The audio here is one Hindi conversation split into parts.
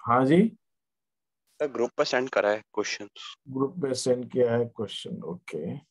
हाँ जी, ग्रुप पर सेंड करा है क्वेश्चन। ग्रुप में सेंड किया है क्वेश्चन। ओके,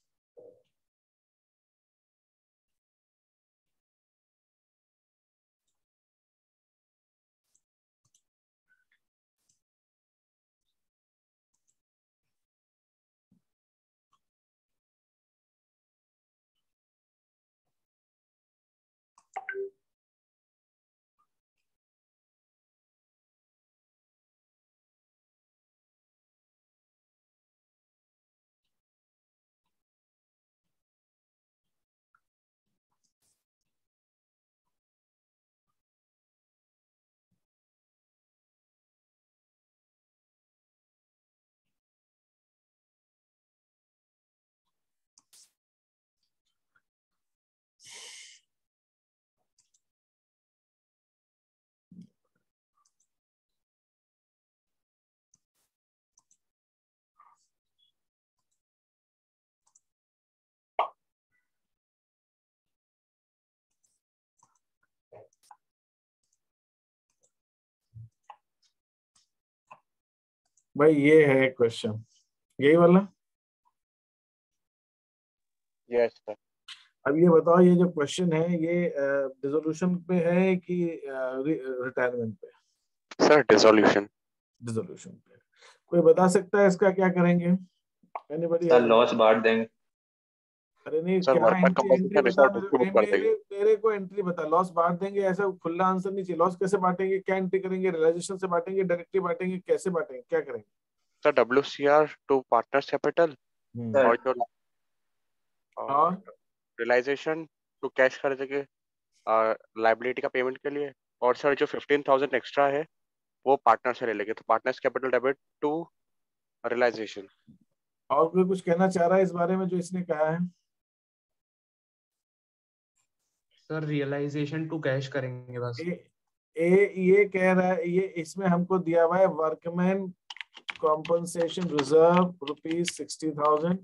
भाई ये है क्वेश्चन, यही वाला। Yes sir. अब ये बताओ, ये जो क्वेश्चन है ये डिसोल्यूशन पे है कि रिटायरमेंट पे? Sir dissolution. डिसोल्यूशन पे। कोई बता सकता है इसका क्या करेंगे? Anybody sir has? लॉस बांट देंगे। अरे नहीं, सर क्या वर्कमैन एंट्री, एंट्री कंपनसेशन बता रिजॉर्ट मेरे, डिस्ट्रीब्यूट कर देंगे। मेरे मेरे को एंट्री बता। लॉस बांट देंगे ऐसा खुला आंसर नहीं चाहिए। लॉस कैसे बांटेंगे, क्या एंट्री करेंगे? रियलाइजेशन से बांटेंगे, डायरेक्टली बांटेंगे, कैसे बांटेंगे, क्या करेंगे? Sir WCR to partners capital, hmm. Sir और जो और रियलाइजेशन टू कैश कर देंगे लाइबिलिटी का पेमेंट के लिए। और सर जो 15,000 एक्स्ट्रा है वो पार्टनर से ले लेंगे, तो partners capital debit to realisation. और कोई कुछ कहना चाह रहा है इस बारे में जो इसने कहा है? सर रियलाइजेशन टू कैश करेंगे बस। ये कह रहा है, ये इसमें हमको दिया हुआ है वर्कमैन कॉम्पनसेशन रिजर्व ₹60,000,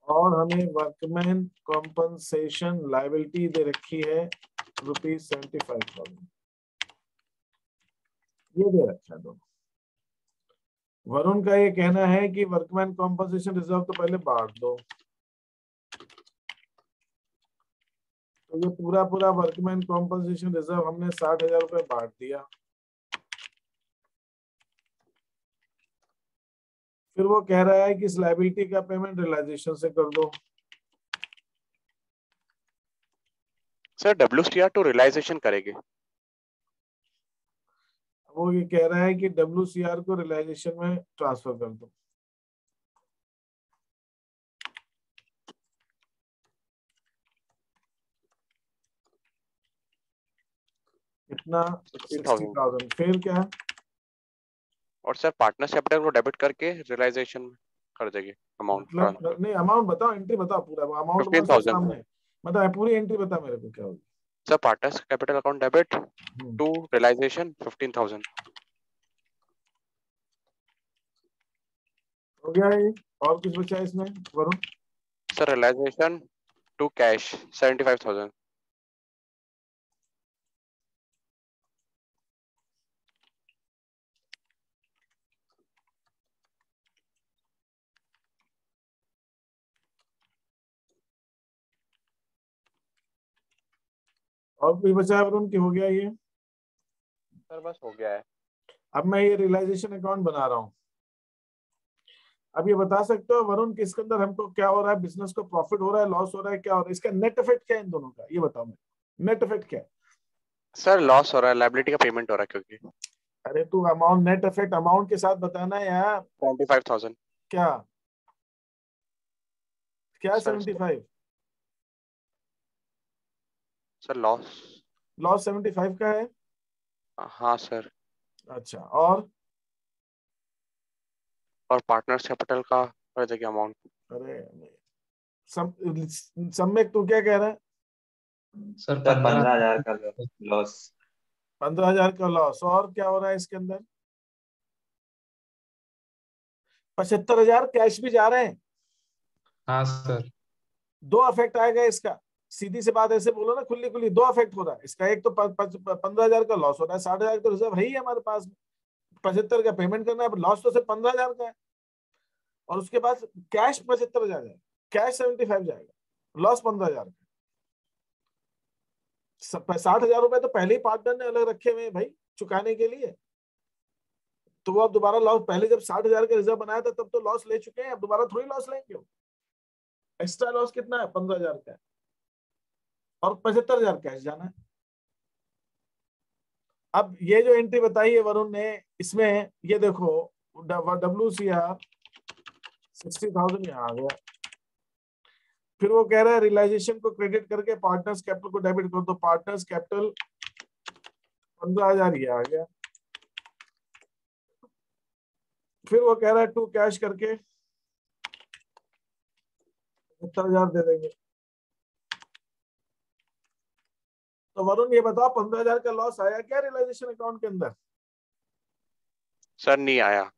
और हमें वर्कमैन कॉम्पनसेशन लाइबिलिटी दे रखी है ₹75,000। ये दे रखा है दोनों। वरुण का ये कहना है कि वर्कमैन कॉम्पनसेशन रिजर्व तो पहले बांट दो। तो ये पूरा पूरा वर्कमैन कॉम्पनसेशन रिजर्व हमने 60,000 रुपए बांट दिया। फिर वो कह रहा है कि इस लाइबिलिटी का पेमेंट रियलाइजेशन से कर दो। सर WCR टू रियलाइजेशन करेंगे। वो ये कह रहा है कि WCR को रियलाइजेशन में ट्रांसफर कर दो। कितना? 15,000। 60,000। फिर क्या? और सर पार्टनर्स कैपिटल को डेबिट करके रियलाइजेशन कर देंगे अमाउंट ट्रांसफर। मतलब नहीं, अमाउंट बताओ, एंट्री बताओ, पूरा अमाउंट मेरे सब 15,000 सामने है। मतलब पूरी एंट्री बता मेरे को क्या होगी। Sir partners capital account debit to realisation 15,000। हो गया ये? और कुछ बचा है इसमें Varun? Sir realisation to cash 75,000। और कुछ बचा है वरुण की? हो गया ये? सर बस हो गया है। अब मैं ये रियलाइजेशन अकाउंट बना रहा हूँ। अब ये बता सकते हो वरुण कि इसके अंदर हमको क्या हो रहा है? बिजनेस को प्रॉफिट हो रहा है, लॉस हो रहा है, क्या हो रहा है? इसका नेट इफेक्ट क्या है इन दोनों का, ये बताओ मेरे। नेट इफेक्ट क्या है? सर लॉस हो रहा है, लाइबिलिटी का पेमेंट हो रहा है क्योंकि। अरे तू अमाउंट, नेट इफेक्ट अमाउंट के साथ बताना है यार। 75,000। क्या? क्या सर 75? Sir loss. लॉस 75 का है? हाँ सर। अच्छा, और? और पार्टनर्स कैपिटल का कर देंगे अमाउंट। अरे नहीं। सब सम्यक तू क्या कह रहा है? Sir sir 15। 15,000 का लॉस। 15,000 का लॉस। और क्या हो रहा है इसके अंदर? 75,000 कैश भी जा रहे हैं। हाँ सर। दो इफेक्ट आएगा इसका। सीधी सी बात ऐसे बोलो ना, खुली खुली, दो अफेक्ट हो रहा है इसका। एक तो 15,000 का लॉस हो रहा है, 60,000 तो रिजर्व है ही हमारे पास, 75 का पेमेंट करना है, लॉस तो सिर्फ 15,000 का है। और उसके बाद कैश 75,000 जाएगा, कैश 75 जाएगा, लॉस 15,000 का। 60,000 रुपए तो पहले ही पार्टनर ने अलग रखे हुए हैं भाई चुकाने के लिए। तो वो अब दोबारा लॉस, पहले जब 60,000 का रिजर्व बनाया था तब तो लॉस ले चुके हैं, अब दोबारा थोड़ी लॉस लेंगे। एक्स्ट्रा लॉस कितना है? 15,000 का है, और 75,000 कैश जाना है। अब ये जो एंट्री बताई है वरुण ने, इसमें ये देखो WCR 60,000 यहाँ आ गया। फिर वो कह रहा है रियलाइजेशन को क्रेडिट करके पार्टनर्स कैपिटल को डेबिट करो, तो पार्टनर्स कैपिटल 15,000 ये आ गया। फिर वो कह रहा है टू कैश करके 70,000 दे देंगे। तो वरुण ये बताओ 15,000 का लॉस आया क्या रियलाइजेशन अकाउंट के अंदर? सर नहीं आया।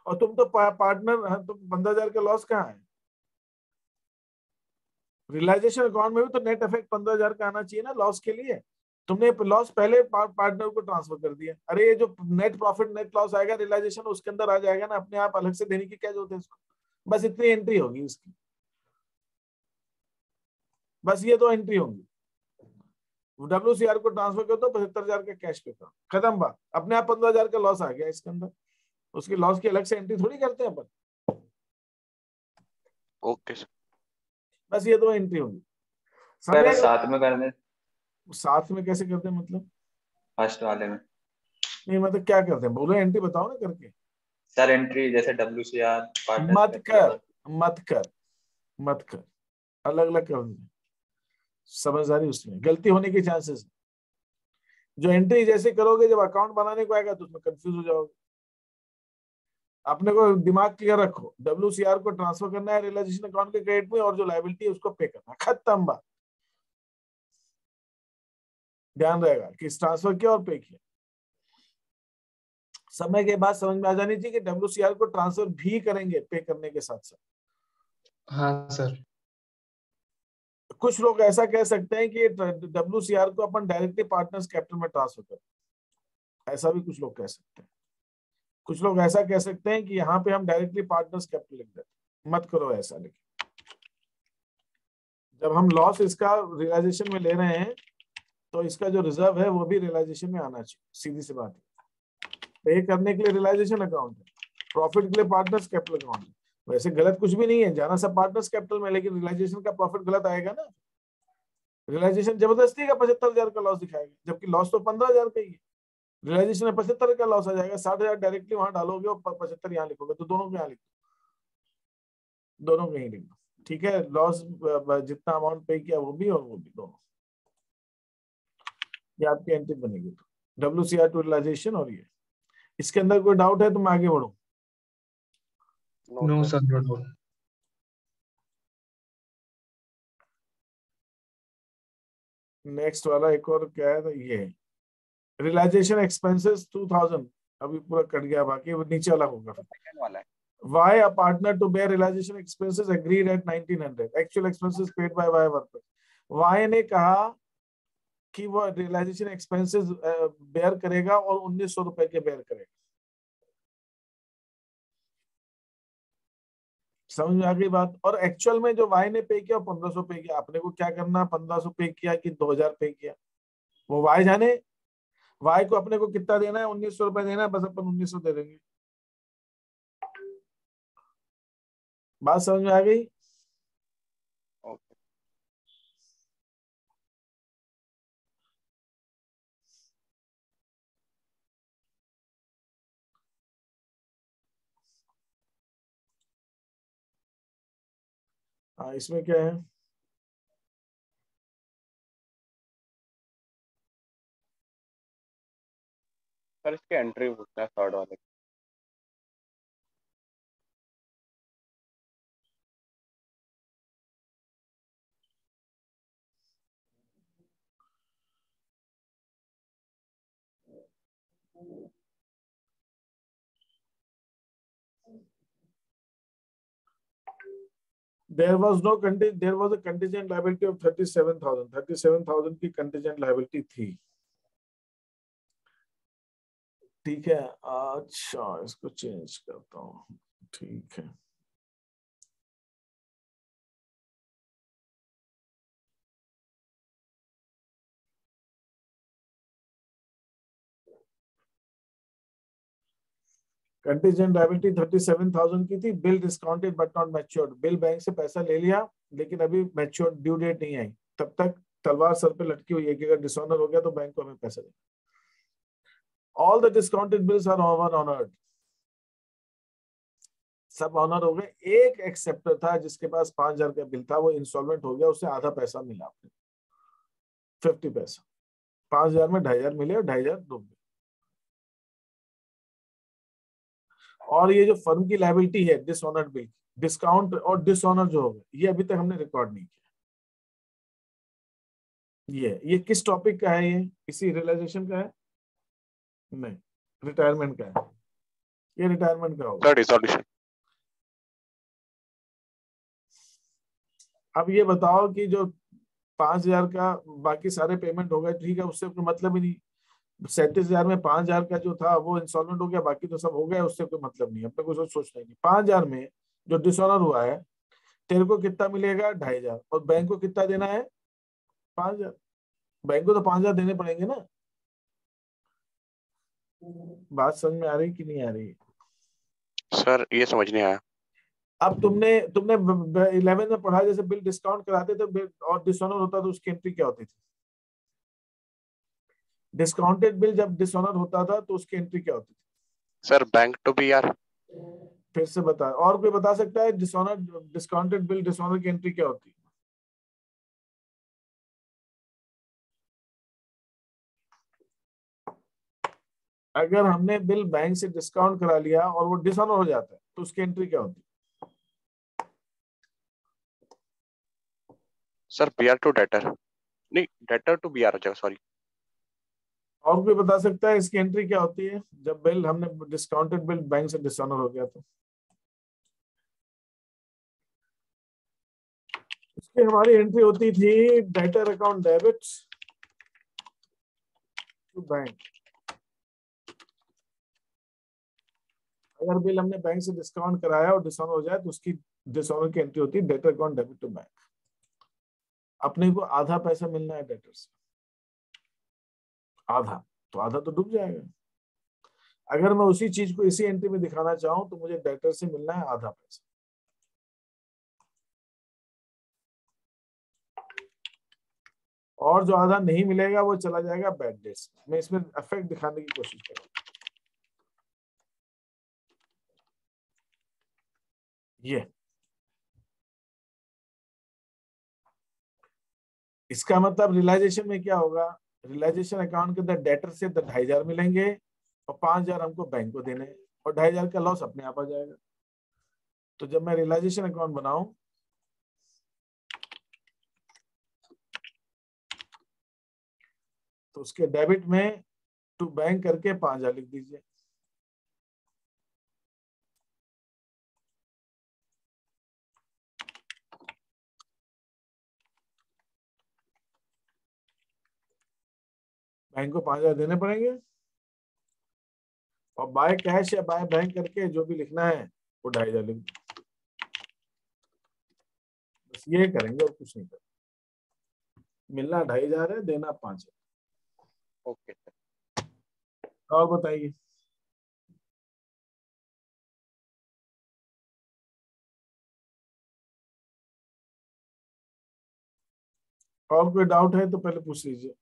और तुम तो पार्टनर, तुम 15,000 का लॉस कहाँ है? रियलाइजेशन अकाउंट में भी तो नेट इफेक्ट 15,000 का आना चाहिए ना लॉस के लिए। तुमने लॉस पहले पार्टनर को ट्रांसफर कर दिया। अरे ये जो नेट प्रॉफिट नेट लॉस आएगा रियलाइजेशन उसके अंदर आ जाएगा ना, अपने आप अलग से देने की क्या जरूरत है इसको? बस इतनी एंट्री होगी उसकी, बस ये दो एंट्री होंगी। WCR को ट्रांसफर कर दो, 75,000 का कैश पे करो, खत्म बात। अपने आप 15,000 का लॉस आ गया इसके अंदर, उसकी लॉस की अलग से एंट्री थोड़ी करते हैं अपन। Okay sir. बस ये दो एंट्री होंगी। सर समझ? साथ में करने, साथ में कैसे करते हैं मतलब? फर्स्ट वाले में। नहीं मतलब क्या करते हैं, बोलो एंट्री बताओ ना करके। सर एंट्री जैसे WCR पार्टनर्स मत कैपिटल। कर, मत कर, मत कर, अलग अलग कर दे। समझदारी उसमें गलती होने के चांसेस। जो एंट्री जैसे करोगे जब अकाउंट बनाने को आएगा तो उसमें कंफ्यूज हो जाओगे। अपने को दिमाग क्लियर रखो, WCR को ट्रांसफर करना है रियलाइजेशन अकाउंट के क्रेडिट में, और जो लायबिलिटी है उसको पे करना, खत्म बात। ध्यान रहेगा कि ट्रांसफर किया और पे किया। समय के बाद समझ में आ जानी चाहिए कि WCR को ट्रांसफर भी करेंगे पे करने के साथ साथ। हाँ सर। कुछ लोग ऐसा कह सकते हैं कि WCR को अपन डायरेक्टली पार्टनर्स कैपिटल में ट्रांसफर करें, ऐसा भी कुछ लोग कह सकते हैं। कुछ लोग ऐसा कह सकते हैं कि यहाँ पे हम डायरेक्टली पार्टनर्स कैपिटल लिख देते, मत करो ऐसा। लेकिन जब हम लॉस इसका रियलाइजेशन में ले रहे हैं तो इसका जो रिजर्व है वो भी रियलाइजेशन में आना चाहिए, सीधी सी बात है। पे करने के लिए रियलाइजेशन अकाउंट है, प्रॉफिट के लिए पार्टनर्स कैपिटल अकाउंट है। वैसे गलत कुछ भी नहीं है, जाना सब पार्टनर्स कैपिटल में, लेकिन रियलाइजेशन का प्रॉफिट गलत आएगा ना। रियलाइजेशन जबरदस्ती का 75,000 का लॉस दिखाएगा, जबकि लॉस तो 15,000 का ही है। रियलाइजेशन में 75 का लॉस आ जाएगा, 60,000 डायरेक्टली वहां डालोगे और 75 यहाँ लिखोगे, तो दोनों को यहाँ लिखो, दोनों को ही लिखो। ठीक है, लॉस जितना अमाउंट पे किया वो भी और वो भी, दोनों। ये आपकी एंट्री बनेगी। तो WCR टू रियलाइजेशन, और ये इसके अंदर कोई डाउट है तो मैं आगे बढ़ू? No sir, no doubt. Next वाला एक और क्या है, तो ये रियलाइजेशन एक्सपेंसेस 2,000 अभी पूरा कट गया, बाकी वो नीचे वाला होगा। सेकंड वाला है। Why a partner to bear realization expenses agreed at 1,900? Actual expenses paid by Y worker. Y ने कहा कि वो रियलाइजेशन एक्सपेंसेस बेयर करेगा और 1,900 रुपए के बेयर करेगा। समझ में आ गई बात? और एक्चुअल में जो वाई ने पे किया 1,500 पे किया। अपने को क्या करना, 1,500 पे किया कि 2,000 पे किया, वो वाई जाने। वाई को अपने को कितना देना है, 1,900 रुपए देना है, बस अपन 1,900 दे देंगे। बात समझ में आ गई? ओके। हाँ, इसमें क्या है? सर इसके एंट्री पूछना है थर्ड वाले। there was a contingent liability of 37,000 की contingent liability थी। ठीक है, अच्छा इसको चेंज करता हूँ। ठीक है, कंटीजेंट लायबिलिटी 37,000 की थी। Bill discounted but not matured, bill bank से पैसा ले लिया लेकिन अभी मैच्योर्ड ड्यू डेट नहीं आई, तब तक तलवार सर पे लटकी हुई है कि अगर डिसऑनर हो गया तो बैंक को हमें पैसा देना। All the discounted bills are over honoured, सब ऑनर हो गए। एक एक्सेप्टर था जिसके पास 5,000 का बिल था, वो इंसॉल्वेंट हो गया, उसे आधा पैसा मिला आपने 50 पैसा। 5,000 में 2,500 मिले और 2,500 डूब गए। और ये जो फर्म की लायबिलिटी है डिसऑनर्ड बिल, डिस्काउंट और डिसऑनर जो हो गए, ये अभी तक हमने रिकॉर्ड नहीं किया। ये किस टॉपिक का है? ये इसी रियलाइजेशन का है? नहीं, रिटायरमेंट का है। ये रिटायरमेंट का होगा। डिसॉल्यूशन। अब ये बताओ कि जो 5,000 का बाकी सारे पेमेंट हो गए, ठीक है, उससे कोई मतलब ही नहीं। 37,000 में 5,000 का जो था वो इंस्टॉलमेंट हो गया, बाकी तो सब हो गया, उससे कोई मतलब नहीं। अपने को सोचना नहीं। 5,000 में जो डिसऑनर हुआ है, तेरे को कितना मिलेगा? 2,500। और बैंक को कितना देना है? 5,000। बैंक को तो 5,000 देने पड़ेंगे ना। बात समझ में आ रही कि नहीं आ रही? सर ये समझ नहीं आया। अब तुमने 11 में पढ़ा, जैसे बिल डिस्काउंट कराते थे और डिसऑनर होता तो उसकी एंट्री क्या होती थी? डिस्काउंटेड बिल जब डिसऑनर होता था तो उसकी एंट्री क्या होती थी? Sir bank to B R. फिर से बता, और कोई बता सकता है? डिसऑनर डिस्काउंटेड बिल डिसऑनर की एंट्री क्या होती है? अगर हमने बिल बैंक से डिस्काउंट करा लिया और वो डिसऑनर हो जाता है तो उसकी एंट्री क्या होती है? Sir B R to debtor, नहीं डेटर टू बी आर हो जाएगा, सॉरी। और कोई बता सकता है इसकी एंट्री क्या होती है जब बिल हमने डिस्काउंटेड बिल बैंक से डिसऑनर हो गया तो? उसकी हमारी एंट्री होती थी debtor account debit to bank. अगर बिल हमने बैंक से डिस्काउंट कराया और डिसऑनर हो जाए तो उसकी डिसऑनर की एंट्री होती है debtor account debit to bank. अपने को आधा पैसा मिलना है डेटर से, आधा, तो आधा तो डूब जाएगा। अगर मैं उसी चीज को इसी एंट्री में दिखाना चाहूं तो मुझे डेटर से मिलना है आधा पैसा, और जो आधा नहीं मिलेगा वो चला जाएगा बैड डेट्स। मैं इसमें इफेक्ट दिखाने की कोशिश कर रहा हूं। ये इसका मतलब रियलाइजेशन में क्या होगा? रियलाइजेशन अकाउंट के अंदर डेटर से 2,500 मिलेंगे और 5,000 हमको बैंक को देने, और 2,500 का लॉस अपने आप आ जाएगा। तो जब मैं रियलाइजेशन अकाउंट बनाऊं तो उसके डेबिट में टू बैंक करके 5,000 लिख दीजिए। बैंक को 5,000 देने पड़ेंगे और बाय कैश या बाय बैंक करके जो भी लिखना है वो 2,500 लिख दो। बस ये करेंगे और कुछ नहीं करेंगे। मिलना 2,500 है, देना 5,000। ओके। और बताइए। और कोई डाउट है तो पहले पूछ लीजिए।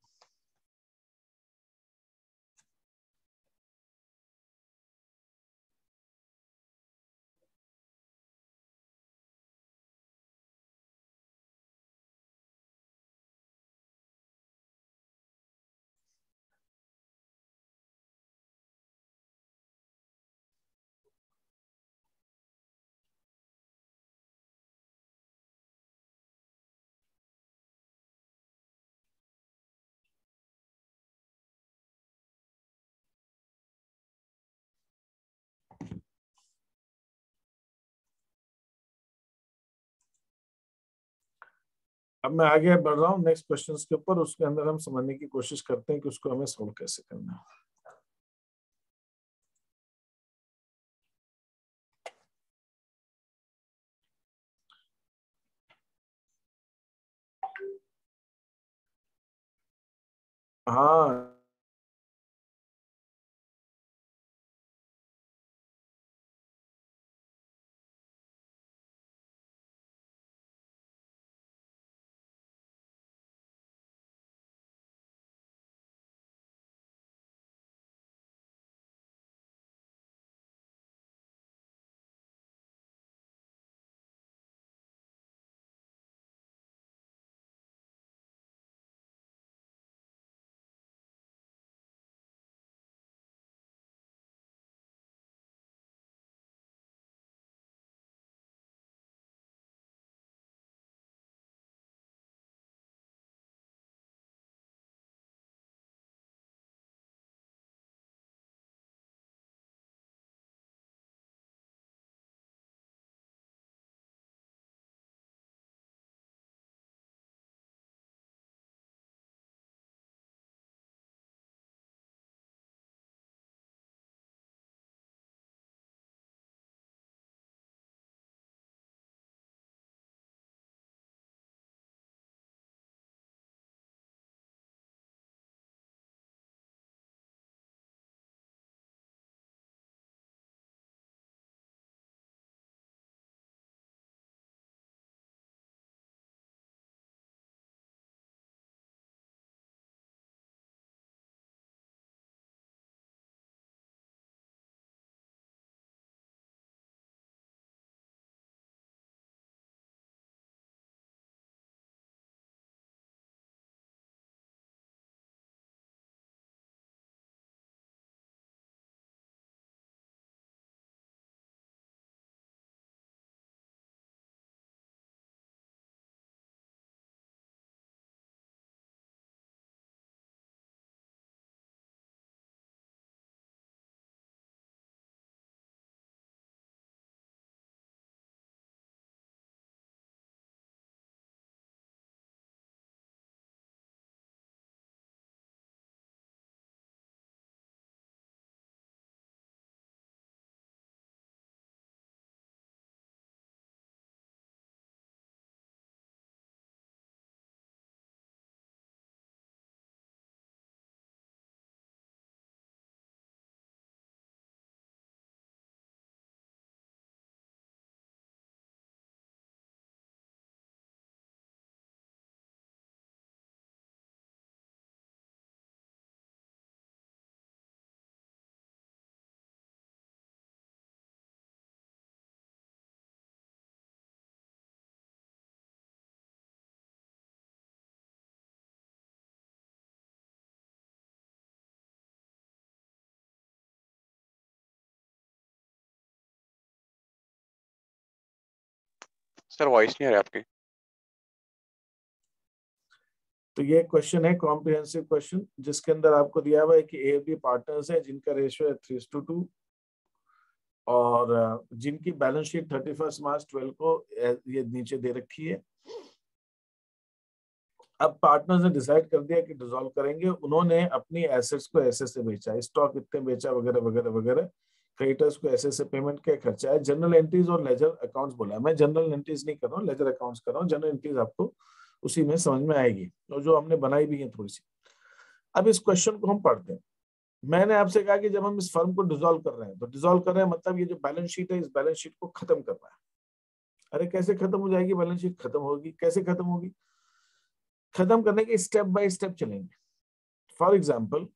अब मैं आगे बढ़ रहा हूँ नेक्स्ट क्वेश्चंस के ऊपर, उसके अंदर हम समझने की कोशिश करते हैं कि उसको हमें सोल्व कैसे करना है। हाँ सर वॉइस नहीं आ रही आपकी। तो ये क्वेश्चन है कॉम्प्रिहेंसिव क्वेश्चन, जिसके अंदर आपको दिया हुआ है कि ए बी पार्टनर्स है जिनका रेशियो है 3:2 और जिनकी बैलेंस शीट 31 मार्च 12 को ये नीचे दे रखी है। अब पार्टनर्स ने डिसाइड कर दिया कि डिसॉल्व करेंगे। उन्होंने अपनी एसेट्स को ऐसे से बेचा, स्टॉक इतने बेचा वगैरह वगैरह वगैरह, क्रेडिटर्स को ऐसे से पेमेंट किया, खर्चा है। जनरल एंट्रीज और लेजर अकाउंट्स बोला, मैं जनरल एंट्रीज नहीं कर रहा हूँ, लेजर अकाउंट्स कर रहा हूँ। जनरल एंट्रीज आपको उसी में समझ में आएगी और जो हमने बनाई भी है थोड़ी सी। अब इस क्वेश्चन को हम पढ़ते हैं। मैंने आपसे कहा कि जब हम इस फर्म को डिसॉल्व कर रहे हैं, तो डिसॉल्व कर रहे हैं मतलब ये जो बैलेंस शीट है, इस बैलेंस शीट को खत्म करना है। अरे कैसे खत्म हो जाएगी बैलेंस शीट? खत्म होगी, कैसे खत्म होगी? खत्म करने के स्टेप बाय स्टेप चलेंगे। फॉर एग्जाम्पल,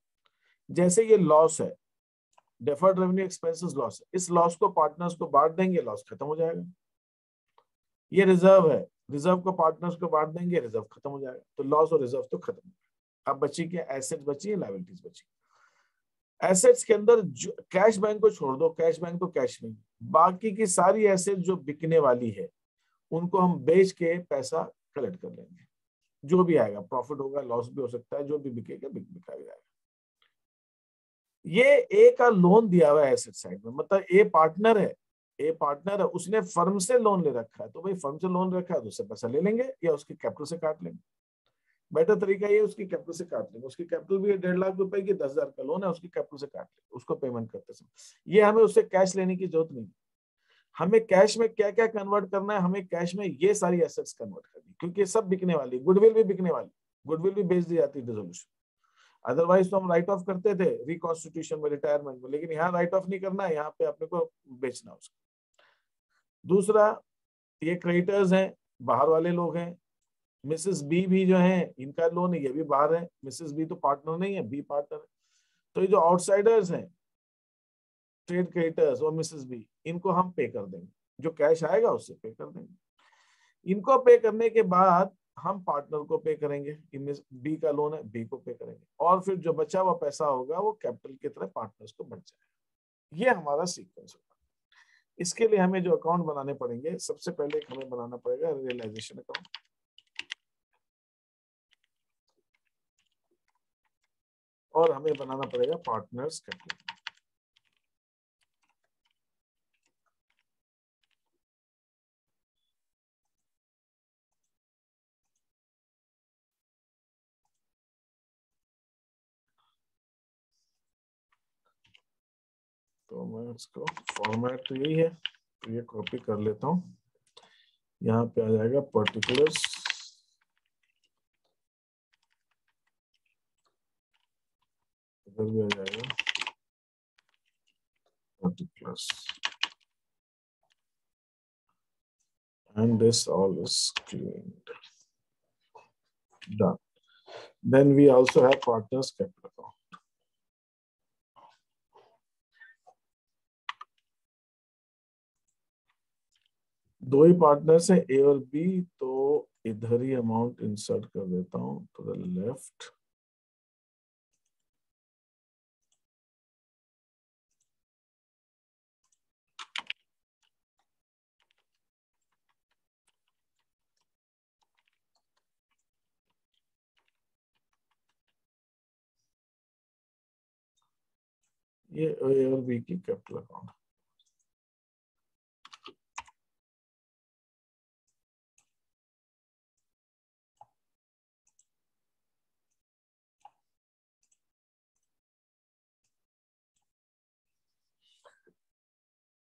जैसे ये लॉस है, डेफर्ड रेवेन्यू एक्सपेंसेस लॉस है, इस लॉस को पार्टनर्स को बांट देंगे, लॉस खत्म हो जाएगा। ये रिजर्व है, रिजर्व को पार्टनर्स को बांट देंगे, रिजर्व खत्म हो जाएगा। तो लॉस और रिजर्व तो खत्म हो गया। अब बची क्या? एसेट्स बची है, लायबिलिटीज बची। एसेट्स के अंदर कैश बैंक को छोड़ दो, कैश बैंक तो कैश में, बाकी की सारी एसेट जो बिकने वाली है उनको हम बेच के पैसा कलेक्ट कर लेंगे। जो भी आएगा, प्रॉफिट होगा, लॉस भी हो सकता है, जो भी बिकेगा बिका जाएगा। ये ए का लोन दिया हुआ है एसेट साइड में, मतलब ए पार्टनर है, ए पार्टनर है, उसने फर्म से लोन ले रखा है, तो भाई फर्म से लोन रखा है तो उससे पैसा ले लेंगे या उसकी कैपिटल से काट लेंगे। बेटर तरीका ये उसकी कैपिटल से काट लेंगे। उसकी कैपिटल भी 1.5 लाख रुपए की, 10,000 का लोन है, उसकी कैपिटल से काट लेंगे उसको पेमेंट करते समय। ये हमें उससे कैश लेने की जरूरत नहीं। हमें कैश में क्या क्या कन्वर्ट करना है, हमें कैश में ये सारी एसेट्स कन्वर्ट करनी, क्योंकि ये सब बिकने वाली, गुडविल भी बिकने वाली, गुडविल भी बेच दी जाती है डिसोल्यूशन। अदरवाइज तो हम राइट ऑफ करते थे रिकॉन्स्टिट्यूशन में, रिटायरमेंट में, लेकिन यहाँ राइट ऑफ नहीं करना है, यहाँ पे अपने को बेचना उसको। दूसरा, ये क्रेडिटर्स हैं, बाहर वाले लोग हैं। मिसेस बी भी जो है, इनका लोन है, ये भी बाहर है। मिसेस बी तो पार्टनर नहीं है, बी पार्टनर है। तो ये जो आउटसाइडर्स हैं, ट्रेड क्रेडिटर्स और मिसेस बी, इनको हम पे कर देंगे, जो कैश आएगा उससे पे कर देंगे। इनको पे करने के बाद हम पार्टनर को पे करेंगे, इनमें बी का लोन है, बी को पे करेंगे, और फिर जो बचा हुआ पैसा होगा वो कैपिटल की तरह पार्टनर्स को बढ़ जाएगा। ये हमारा सीक्वेंस होगा। इसके लिए हमें जो अकाउंट बनाने पड़ेंगे, सबसे पहले हमें बनाना पड़ेगा रियलाइजेशन अकाउंट, और हमें बनाना पड़ेगा पार्टनर्स कैपिटल। तो मैं इसको फॉर्मेट तो यही है, तो ये कॉपी कर लेता हूँ। यहाँ पे आ जाएगा पर्टिकुलर्स, इधर भी आ जाएगा particulars, and this all is cleaned. Done. Then we also have partners capital account. दो ही पार्टनर्स हैं, ए और बी, तो इधर ही अमाउंट इंसर्ट कर देता हूं टू द लेफ्ट। ये ए और बी की कैपिटल अकाउंट।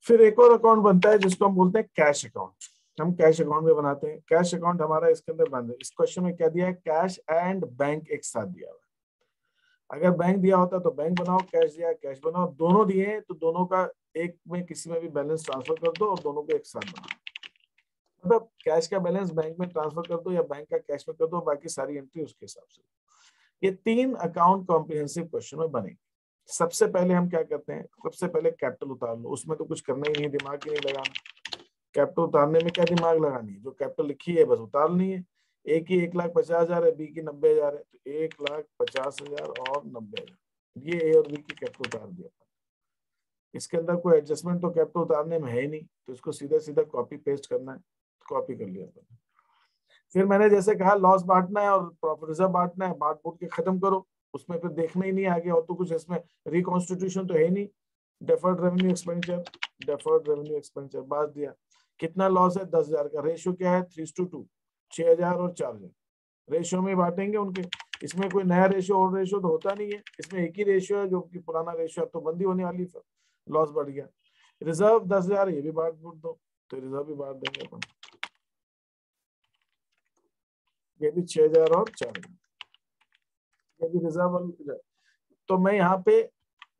फिर एक और अकाउंट बनता है जिसको हम बोलते हैं कैश अकाउंट। हम कैश अकाउंट में बनाते हैं। कैश अकाउंट हमारा इसके अंदर बंद है। इस क्वेश्चन में क्या दिया है, कैश एंड बैंक एक साथ दिया हुआ है। अगर बैंक दिया होता तो बैंक बनाओ, कैश दिया कैश बनाओ। दोनों दिए हैं तो दोनों का एक में किसी में भी बैलेंस ट्रांसफर कर दो और दोनों को एक साथ बनाओ। मतलब कैश का बैलेंस बैंक में ट्रांसफर कर दो या बैंक का कैश में कर दो, बाकी सारी एंट्री उसके हिसाब से। ये 3 अकाउंट कॉम्प्रिहेंसिव क्वेश्चन में बनेंगे। सबसे पहले हम क्या करते हैं, सबसे पहले कैपिटल उतार लो, उसमें तो कुछ करना ही नहीं, दिमाग ही नहीं लगाना। कैपिटल उतारने में क्या दिमाग लगानी है, जो कैपिटल लिखी है बस उतारनी है। ए की 1,50,000 है, बी की 90,000 है, तो 1,50,000 और 90,000, ये ए और बी की कैपिटल उतार दिया। इसके अंदर कोई एडजस्टमेंट तो कैपिटल उतारने में है ही नहीं, तो इसको सीधा सीधा कॉपी पेस्ट करना है, कॉपी कर लिया। फिर मैंने जैसे कहा लॉस बांटना है और प्रॉफिट रिजर्व बांटना है, बांट बूट के खत्म करो, उसमें फिर देखना ही नहीं आगे, और तो कुछ इसमें रिकॉन्स्टिट्यूशन तो है नहीं। Deferred revenue expenditure, deferred revenue expenditure बांट दिया। कितना लॉस है, 10,000 का। रेशियो क्या है, 3:2, 6,000 और 4,000 रेशियो में बांटेंगे उनके। इसमें कोई नया रेशियो और रेशियो तो होता नहीं है, इसमें एक ही रेशियो है जो कि पुराना रेशियो, अब तो बंदी होने वाली, फिर लॉस बढ़ गया। रिजर्व 10,000, ये भी बांट बूट दो, तो रिजर्व भी बांट देंगे अपन। ये भी 6,000 और 4,000, ये भी रिजर्व। तो मैं यहाँ पे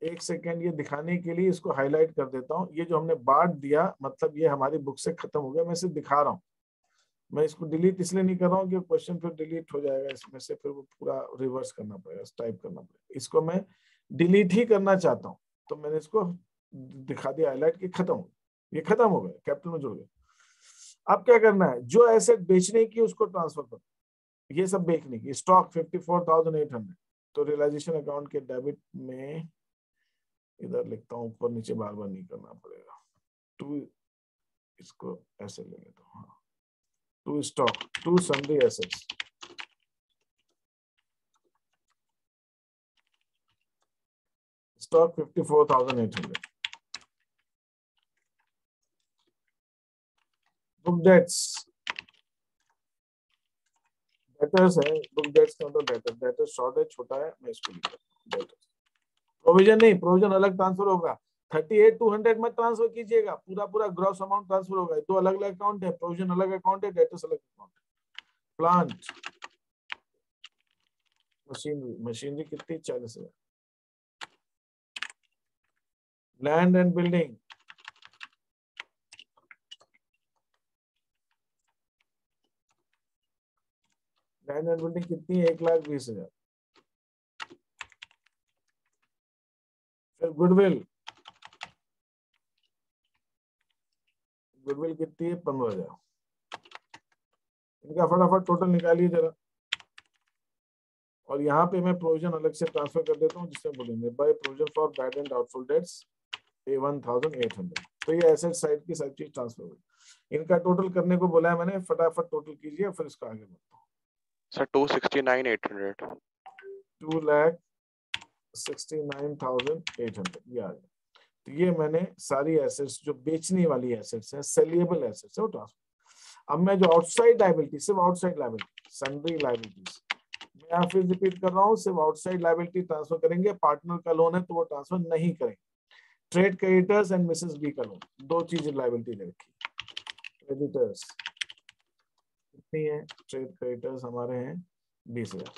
एक सेकेंड ये दिखाने के लिए इसको हाईलाइट कर देता हूँ। ये जो हमने बांट दिया, मतलब ये हमारी बुक से खत्म हो गया। मैं सिर्फ दिखा रहा हूँ, मैं इसको डिलीट इसलिए नहीं कर रहा हूँ कि क्वेश्चन फिर डिलीट हो जाएगा इसमें से, फिर वो पूरा रिवर्स करना पड़ेगा, टाइप करना पड़ेगा। इसको मैं डिलीट ही करना चाहता हूँ, तो मैंने इसको दिखा दिया हाईलाइट कि खत्म हो, ये खत्म हो गया, कैपिटल में जुड़ गया। अब क्या करना है, जो एसेट बेचने की उसको ट्रांसफर करो, ये सब बेचने की। स्टॉक 54,800, तो रियलाइजेशन अकाउंट के डेबिट में इधर लिखता हूँ, ऊपर नीचे बार बार नहीं करना पड़ेगा। टू, इसको ऐसे ले लेता हूँ, हाँ, to stock, to sundry assets, stock 54,800, book debts, debtors है, बुक डेट्स का मतलब डेटर, डेटर शॉर्ट है, छोटा है, मैं इसको लिख रहा हूं। प्रोविजन नहीं, प्रोविजन अलग ट्रांसफर होगा, 38,200 मत ट्रांसफर कीजिएगा, पूरा पूरा ग्रॉस अमाउंट ट्रांसफर होगा। दो अलग अलग अकाउंट है, प्रोविजन अलग अकाउंट है, डेटर्स अलग अकाउंट है। प्लांट, मशीनरी, मशीनरी कितनी, 40,000। Land and building, land and building कितनी है, 1,20,000। फिर गुडविल, गुडविल कितनी है, 15,000। इनका फटाफट टोटल निकालिए जरा, और यहाँ पे मैं प्रोविजन अलग से ट्रांसफर कर देता हूँ, जिसमें बोलेंगे by provision for bad and doubtful debts 1,800। तो ये एसेट साइड की सब चीज ट्रांसफर हुई। इनका टोटल करने को बोला है मैंने, फटाफट टोटल कीजिए, फिर इसका आगे बढ़ता हूँ। सर 269,800। 2,69,800 ये आ गया। तो ये मैंने सारी एसेट्स जो बेचने वाली एसेट्स है, सेलिएबल एसेट्स है, वो ट्रांसफर। अब मैं जो आउटसाइड लायबिलिटी, सिर्फ आउटसाइड लायबिलिटी, सन्ड्री लायबिलिटीज, मैं यहाँ फिर रिपीट कर रहा हूँ, सिर्फ आउटसाइड लायबिलिटी ट्रांसफर करेंगे। पार्टनर का लोन है तो वो ट्रांसफर नहीं करेंगे। Trade creditors and Mrs B का लोन, दो चीजें लायबिलिटी दे रखी। क्रेडिटर्स कितनी है, ट्रेड क्रेडिटर्स हमारे हैं 20,000।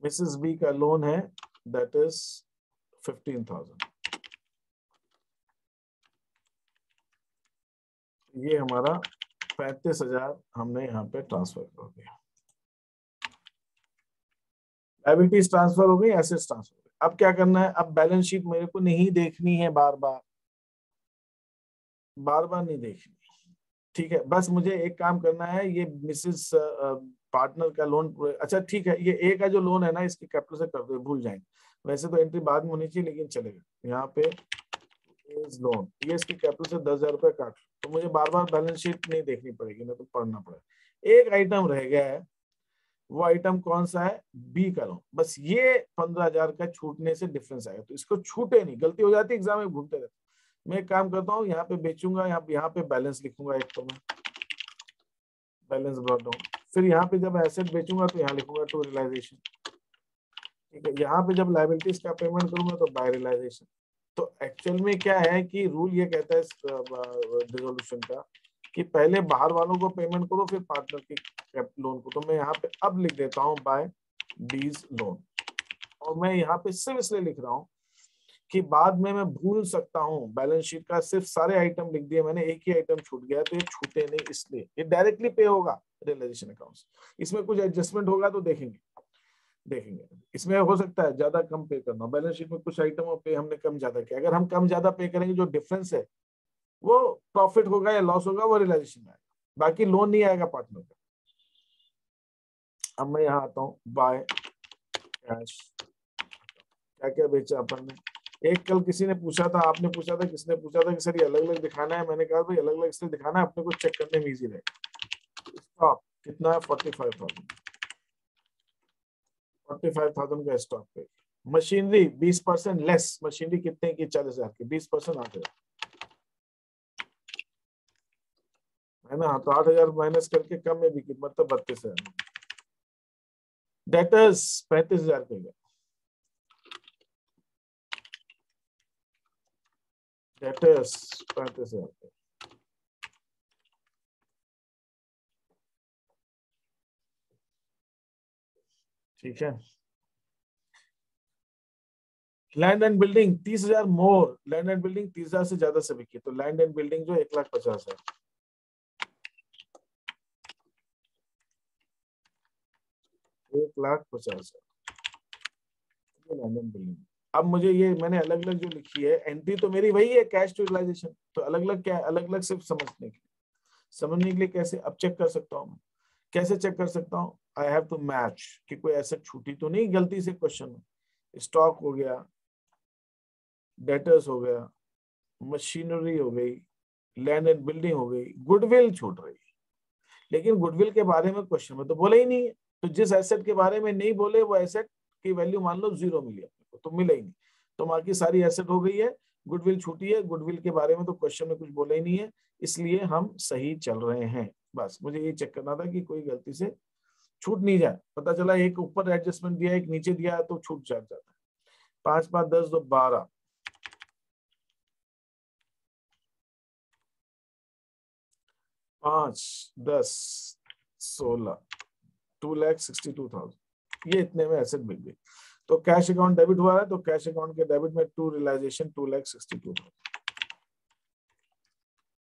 मिसेस बी का लोन है, दैट इज 15,000। ये हमारा 35,000 हमने यहाँ पे ट्रांसफर कर दिया। लायबिलिटीज ट्रांसफर हो गई, एसेट्स ट्रांसफर हो गई। अब क्या करना है, अब बैलेंस शीट मेरे को नहीं देखनी है बार बार, बार बार नहीं देखनी, ठीक है। बस मुझे एक काम करना है, ये मिसेस पार्टनर का लोन, अच्छा ठीक है, ये ए का जो लोन है ना, इसकी कैपिटल से कर दो, भूल जाएंगे। वैसे तो एंट्री बाद में होनी चाहिए, लेकिन चलेगा। यहाँ पे लोन, ये इसकी कैपिटल से 10,000 रुपए काट, तो मुझे बार बार बैलेंस शीट नहीं देखनी पड़ेगी, ना तो पढ़ना पड़ेगा। एक आइटम रह गया है, वो आइटम कौन सा है, बी का लोन। बस ये 15,000 का छूटने से डिफरेंस आएगा, तो इसको छूटे नहीं, गलती हो जाती है एग्जाम में, भूलते रहते। मैं एक काम करता हूँ, यहाँ पे बेचूंगा, यहाँ पे बैलेंस लिखूंगा, एक तो मैं बैलेंस ब्रॉट डाउन, फिर यहाँ पे जब एसेट बेचूंगा तो यहाँ लिखूंगा टू रियलाइजेशन, ठीक है। यहाँ पे जब लायबिलिटीज का पेमेंट करूंगा तो बाय रियलाइजेशन। तो एक्चुअल में क्या है कि रूल ये कहता है डिसोल्यूशन का, कि पहले बाहर वालों को पेमेंट करो, फिर पार्टनर की लोन को। तो मैं यहाँ पे अब लिख देता हूँ बाय डीज लोन, और मैं यहाँ पे सिर्फ इसलिए लिख रहा हूँ कि बाद में मैं भूल सकता हूँ। बैलेंस शीट का सिर्फ सारे आइटम लिख दिए मैंने, एक ही आइटम छूट गया, तो ये छूटे नहीं, इसलिए ये डायरेक्टली पे होगा रियलाइजेशन अकाउंट। इसमें कुछ एडजस्टमेंट होगा तो देखेंगे, इसमें हो सकता है ज्यादा कम पे करना। बैलेंस शीट में कुछ आइटमों पे हमने कम ज्यादा किया, अगर हम कम ज्यादा पे करेंगे, जो डिफरेंस है वो प्रॉफिट होगा या लॉस होगा, वो रियलाइजेशन में आएगा, बाकी लोन नहीं आएगा पार्टनर का। अब मैं यहाँ आता हूँ, बाय कैश, क्या क्या बेचा अपन ने। एक कल किसी ने पूछा था, आपने पूछा था, किसने पूछा था कि सर ये अलग अलग दिखाना है, मैंने कहा भाई अलग अलग इसलिए दिखाना है अपने को चेक करने में इजी रहेगा। स्टॉक कितना है, 45,000, 45,000 का स्टॉक पे। मशीनरी 20% लेस, मशीनरी कितने की, 40,000 की, 20% 8,000 है ना, तो 8,000 माइनस करके कम में बिकी, मतलब 32,000। डेटर्स 35,000 के गए, डेटर्स 35,000 के, ठीक है। Land and building 30,000 more, land and building 30,000 से ज्यादा से बिकी, तो लैंड एंड बिल्डिंग जो 1,50,000, 1,50,000 लैंड एंड बिल्डिंग। अब मुझे ये मैंने अलग अलग जो लिखी है, एंट्री तो मेरी वही है, कैश टू रियलाइजेशन, तो अलग अलग क्या है, अलग अलग सिर्फ समझने के लिए कैसे अब चेक कर सकता हूँ, कैसे चेक कर सकता हूँ, आई हैव टू मैच कि कोई एसेट छूटी तो नहीं गलती से क्वेश्चन में। स्टॉक हो गया, डेटर्स हो गया, मशीनरी हो गई, लैंड एंड बिल्डिंग हो गई, गुडविल छूट रही, लेकिन गुडविल के बारे में क्वेश्चन में तो बोला ही नहीं है। तो जिस एसेट के बारे में नहीं बोले, वो एसेट की वैल्यू मान लो 0 मिली, को, तो मिला ही नहीं। तो बाकी सारी एसेट हो गई है, गुडविल छूटी है। गुडविल के बारे में तो क्वेश्चन में कुछ बोला ही नहीं है, इसलिए हम सही चल रहे हैं। बस मुझे ये चेक करना था कि कोई गलती से छूट नहीं जाए। पता चला एक ऊपर एडजस्टमेंट दिया, एक नीचे दिया है, तो छूट जाता है। 5 5 10 2 12, 5 10 16, 2,62,000, ये इतने में एसेट बिक गई। तो कैश अकाउंट डेबिट हुआ है, तो कैश अकाउंट के डेबिट में टू रियलाइजेशन 2,62,000।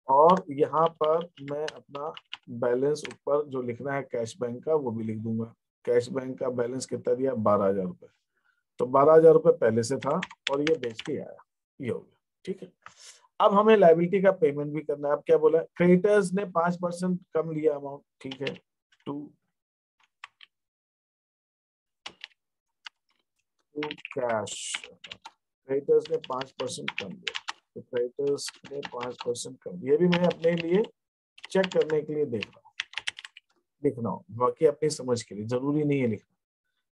और यहाँ पर मैं अपना बैलेंस ऊपर जो लिखना है कैश बैंक का वो भी लिख दूंगा। कैश बैंक का बैलेंस कितना दिया, 12,000 रुपए। तो 12,000 रुपए पहले से था और ये बेच के आया, ये हो गया। ठीक है, अब हमें लायबिलिटी का पेमेंट भी करना है। अब क्या बोला, क्रेडिटर्स ने 5% कम लिया अमाउंट, ठीक है, टू कैश। क्रेडिटर्स ने 5% कम दिया, तो क्रेडिटर्स ने 5% कम, ये भी मैं अपने लिए चेक करने के लिए देख रहा हूँ, लिखना हो, बाकी अपनी समझ के लिए, जरूरी नहीं है लिखना।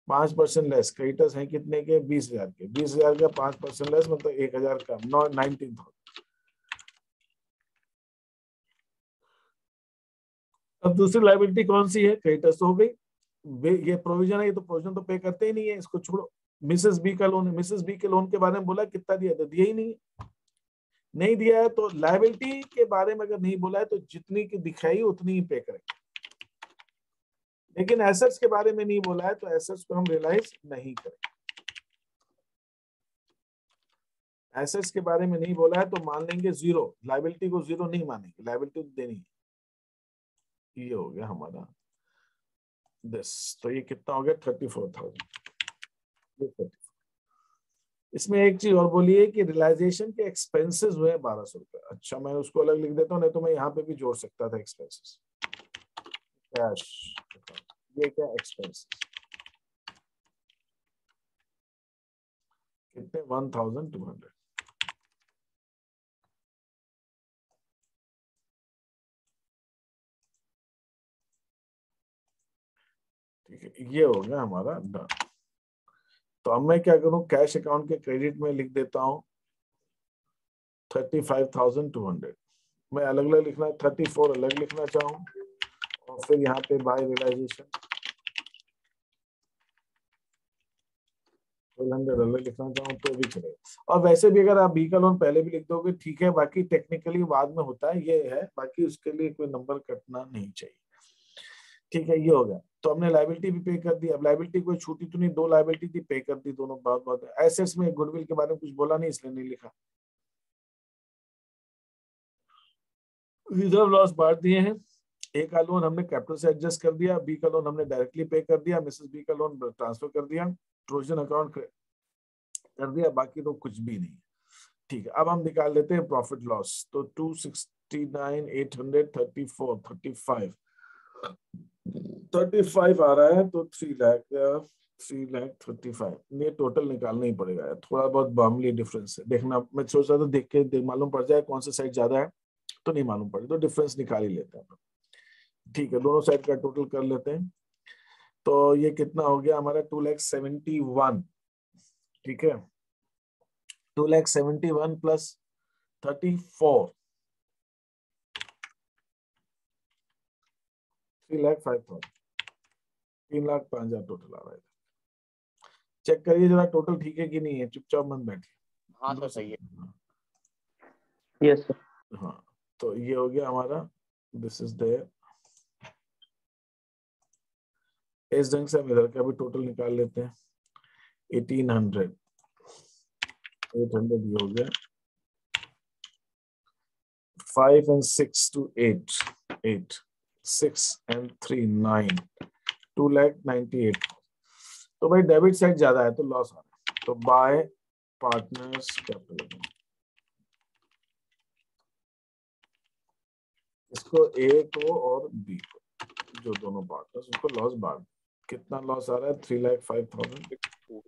5% लेस, क्रेडिटर्स हैं कितने के, 20,000 के, 20,000 का 5% लेस मतलब 1,000 कम, 19,000। अब दूसरी लायबिलिटी कौन सी है, क्रेडिटर्स तो हो गई, ये प्रोविजन है, ये तो प्रोविजन तो पे करते ही नहीं है, इसको छोड़ो। मिसेस बी का लोन है, मिसेस बी के लोन के बारे में बोला कितना दिया था, दिया ही नहीं है, नहीं दिया है। तो लायबिलिटी के बारे में अगर नहीं बोला है तो जितनी की दिखाई उतनी ही पे करेंगे, लेकिन एसेट्स के बारे में नहीं बोला है तो एसेट्स को हम रियलाइज नहीं करेंगे। एसेट्स के बारे में नहीं बोला है तो मान लेंगे जीरो, लायबिलिटी को जीरो नहीं मानेंगे, लायबिलिटी देनी है। ये हो गया हमारा दिस, तो ये कितना हो गया, 34,000। इसमें एक चीज और बोलिए कि रियलाइजेशन के एक्सपेंसेस हुए 1,200 रुपए। अच्छा, मैं उसको अलग लिख देता हूँ, नहीं तो मैं यहाँ पे भी जोड़ सकता था एक्सपेंसेस। कैश, ये क्या एक्सपेंसेस कितने, 1,200। ठीक है, ये हो गया हमारा डन। तो अब मैं क्या करूं, कैश अकाउंट के क्रेडिट में लिख देता हूं 35,200। मैं अलग अलग लिखना, 34 अलग लिखना चाहूँ, और फिर यहाँ पे बाय रियलाइजेशन 1200 अलग लिखना चाहूँ तो भी चलेगा। और वैसे भी अगर आप बी का लोन पहले भी लिख दोगे ठीक है, बाकी टेक्निकली बाद में होता है, ये है, बाकी उसके लिए कोई नंबर कटना नहीं चाहिए। ठीक है, ये हो गया। तो हमने लायबिलिटी भी पे कर दी। अब लायबिलिटी कोई छूटी तो नहीं, 2 लायबिलिटी थी, पे कर दी दोनों। बहुत बहुत एसेट्स में गुडविल के बारे में कुछ बोला नहीं, इसलिए नहीं लिखा। रिजर्व लॉस बांट दिए हैं, ए का लोन हमने कैपिटल से एडजस्ट कर दिया, बी का लोन हमने डायरेक्टली पे कर दिया, मिसेस बी का लोन ट्रांसफर कर दिया, प्रोविजन अकाउंट कर दिया, बाकी तो कुछ भी नहीं। ठीक है, अब हम निकाल लेते हैं प्रॉफिट लॉस। तो 269,834, 35 आ रहा है, तो 3,35,000 ये टोटल निकालना ही पड़ेगा। थोड़ा बहुत मामूली डिफरेंस है, देखना, मैं सोच रहा था देख के मालूम पड़ जाए कौन सा साइड ज्यादा है, तो नहीं मालूम पड़े, तो डिफरेंस निकाल ही लेते हैं। ठीक है, दोनों साइड का टोटल कर लेते हैं। तो ये कितना हो गया हमारा, 2,71,000। ठीक है, 2,71,000 प्लस 34, 3,05,000, 3,05,000 टोटल आ रहा है। चेक करिए जरा टोटल ठीक है कि नहीं है, चुपचाप मत बैठिए। हाँ सर सही है। Yes sir. हाँ, तो ये हो गया हमारा, दिस इज देयर। इस ढंग से हम इधर का भी टोटल निकाल लेते हैं। 1,800, 800 ये हो गया। 5 and 6 to 8, 6 and 3 9, 2,98,000। तो भाई डेबिट साइड ज्यादा है तो लॉस आ रहा है, तो बाय पार्टनर्स कैपिटल, इसको ए को और बी को, जो दोनों पार्टनर्स, उनको लॉस बांट। कितना लॉस आ रहा है, 3,05,000।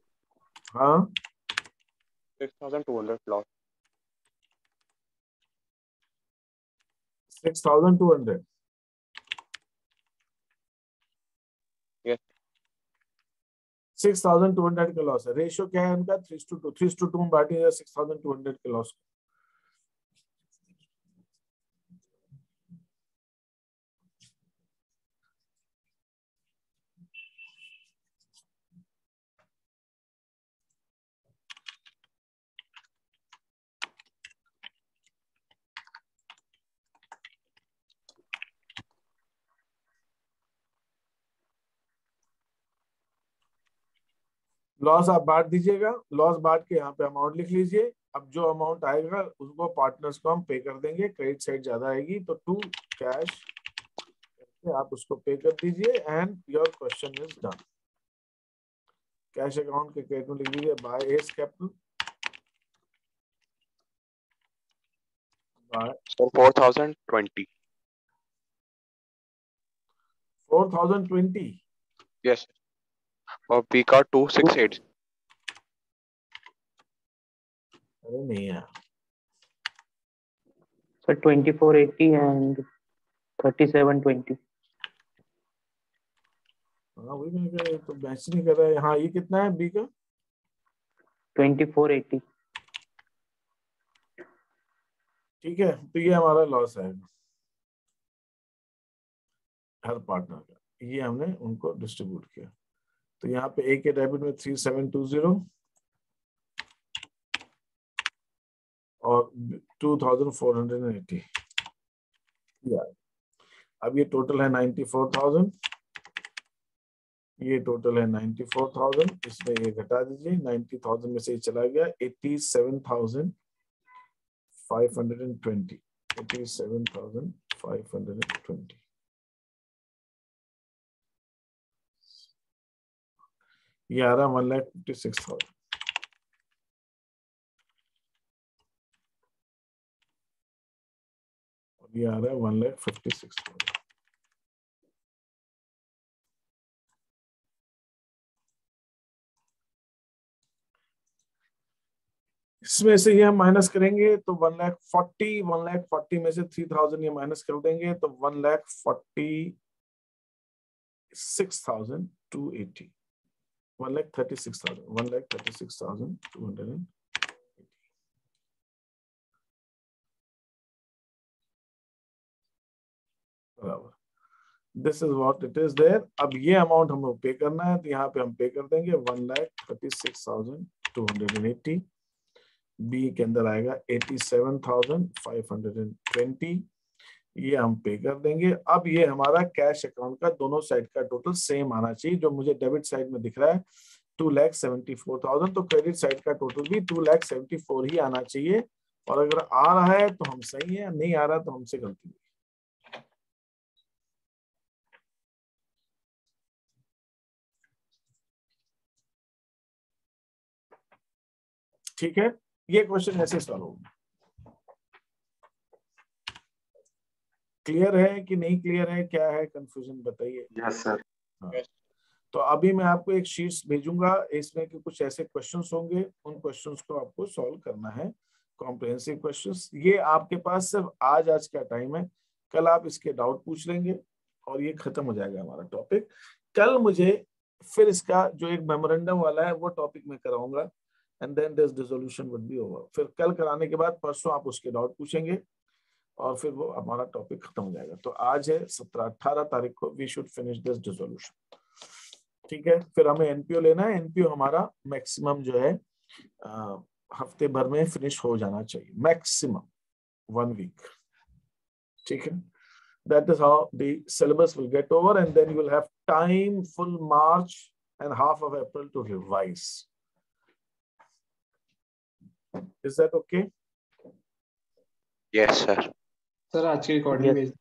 हाँ, 6,200 लॉस। 6,200। Yes. 6,200 का लॉस है। रेशियो क्या है उनका? 3:2। 3:2 में बांटिएगा 6,200 के लॉस। लॉस आप बांट दीजिएगा, लॉस बांट के यहाँ पे अमाउंट लिख लीजिए। अब जो अमाउंट आएगा उसको पार्टनर्स को हम पे कर देंगे। क्रेडिट साइड ज्यादा आएगी तो टू कैश आप उसको पे कर दीजिए and your question is done. Cash account के क्रेडिट में लिख दीजिए by S capital by 4020। 4020। Yes, और बी का 268। अरे नहीं यार सर 2480 एंड 3720। हाँ वही मैंने कहा, ये तो मैच नहीं कर रहा है। हाँ ये कितना है बी का? 2480। ठीक है, तो ये हमारा लॉस है हर पार्टनर का, ये हमने उनको डिस्ट्रीब्यूट किया। तो यहाँ पे ए के डेबिट में 3720 और 2480। अब ये टोटल है 94,000, ये टोटल है 94,000, इसमें ये घटा दीजिए। 90,000 में से ये चला गया 87,520। 87,520 ये आ रहा 1,56,000। ये आ रहा है 1,56,000। इसमें से ये हम माइनस करेंगे तो 1,40,000 में से 3,000 ये माइनस कर देंगे तो 1,46,280। 1,36,280 बराबर। This is what it is there. अब ये अमाउंट हमें पे करना है तो यहाँ पे हम पे कर देंगे 1,36,280। बी के अंदर आएगा 87,520, ये हम पे कर देंगे। अब ये हमारा कैश अकाउंट का दोनों साइड का टोटल सेम आना चाहिए। जो मुझे डेबिट साइड में दिख रहा है 2,74,000, तो क्रेडिट साइड का टोटल भी 2,74,000 ही आना चाहिए। और अगर आ रहा है तो हम सही है, नहीं आ रहा तो हमसे गलती हुई। ठीक है, ये क्वेश्चन ऐसे सॉल्व होगा। क्लियर है कि नहीं क्लियर है, क्या है कंफ्यूजन बताइए। Yes sir. हाँ। तो अभी मैं आपको एक शीट्स भेजूंगा, इसमें कि कुछ ऐसे क्वेश्चंस होंगे, उन क्वेश्चंस को आपको सॉल्व करना है। Comprehensive questions. ये आपके पास सिर्फ आज का टाइम है, कल आप इसके डाउट पूछ लेंगे और ये खत्म हो जाएगा हमारा टॉपिक। कल मुझे फिर इसका जो एक मेमोरेंडम वाला है वो टॉपिक में कराऊंगा and then this dissolution would be over. फिर कल कराने के बाद परसों आप उसके डाउट पूछेंगे और फिर वो हमारा टॉपिक खत्म हो जाएगा। तो आज है 17-18 तारीख को we should finish this dissolution. ठीक है, फिर हमें एनपीओ लेना है। एनपीओ हमारा मैक्सिमम जो है हफ्ते भर में फिनिश हो जाना चाहिए, मैक्सिमम 1 वीक। ठीक है, that is how the syllabus will get over and then you will have time full March and half of April to revise. Is that okay? Yes sir. Sir आज की रिकॉर्डिंग भेज